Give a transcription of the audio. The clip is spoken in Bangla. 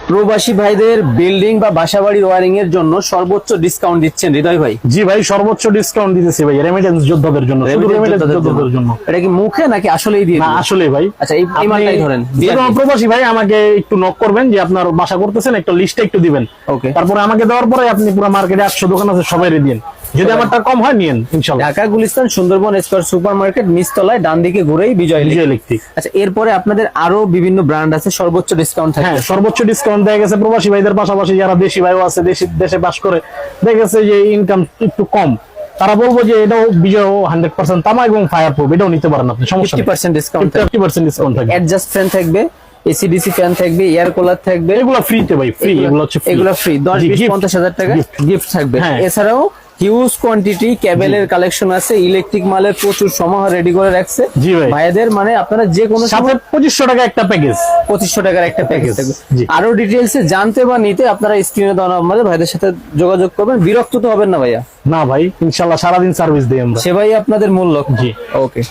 প্রবাসী ভাইদের বিল্ডিং বা বাসাবাড়ির ওয়ারিং এর জন্য সর্বোচ্চ ডিসকাউন্ট দিচ্ছেন হৃদয় ভাই। জি ভাই, সর্বোচ্চ ডিসকাউন্ট দিতেছি ভাই রেমিটেন্স যোদ্ধাদের জন্য, শুধু রেমিটেন্স যোদ্ধাদের জন্য। এটা কি মুখে নাকি আসলেই দিয়ে না দিবেন? আসলে ভাই। আচ্ছা, এই মালটাই ধরেন যে কোনো প্রবাসী ভাই আমাকে একটু নক করবেন যে আপনার বাসা করতেছেন, একটা লিস্টে একটু দিবেন। ওকে। তারপরে আমাকে দেওয়ার পরে আপনি পুরো মার্কেটে 800 দোকান আছে সবাই দিন, যদি আমারটা কম হয় নিয়েন ইনশাআল্লাহ। Dhaka Gulistan Sundarban square super market নিচতলায় ডান দিকে ঘুরেই বিজয় ইলেকট্রিক। আচ্ছা, এরপরে আপনাদের আরো বিভিন্ন ব্র্যান্ড আছে, সর্বোচ্চ ডিসকাউন্ট থাকে। হ্যাঁ, সর্বোচ্চ ডিসকাউন্ট দেয়া গেছে প্রবাসী ভাইদের পাশাপাশি যারা দেশি ভাইও আছে, দেশে বাস করে, দেখা গেছে যে ইনকাম একটু কম, তারা বলবো যে এটাও বিজয় 100% তামা এবং ফায়ার প্রুফ, এটাও নিতে পারেন আপনি, সমস্যা নেই। 50% ডিসকাউন্ট, 50% ডিসকাউন্ট থাকবে। অ্যাডজাস্ট ফ্যান থাকবে, এসি ডিসি ফ্যান থাকবে, এয়ার কুলার থাকবে, এগুলো ফ্রিতে ভাই, ফ্রি, এগুলো হচ্ছে free। এগুলো ফ্রি। 10 জি, 20 gift, 50 হাজার টাকা gift। গিফট থাকবে। হ্যাঁ। এছাড়াও হিউজ কোয়ান্টিটি ক্যাবেলের কালেকশন আছে, ইলেকট্রিক মালের প্রচুর সমাহার রেডি করে রাখছে জি ভাই। ভাইদের। মানে আপনারা যে কোনো সাথে 2500 টাকা একটা প্যাকেজ, 2500 টাকার একটা প্যাকেজ থাকবে। জি। আরো ডিটেইলস জানতে বা নিতে আপনারা স্ক্রিনে দেওয়া নাম্বারে ভাইদের সাথে যোগাযোগ করবেন। বিরক্ত তো হবেন না ভাইয়া? না ভাই, ইনশাআল্লাহ সারাদিন সার্ভিস দেই আমরা। সেবাই আপনাদের মূল লক্ষ্য। জি। ওকে।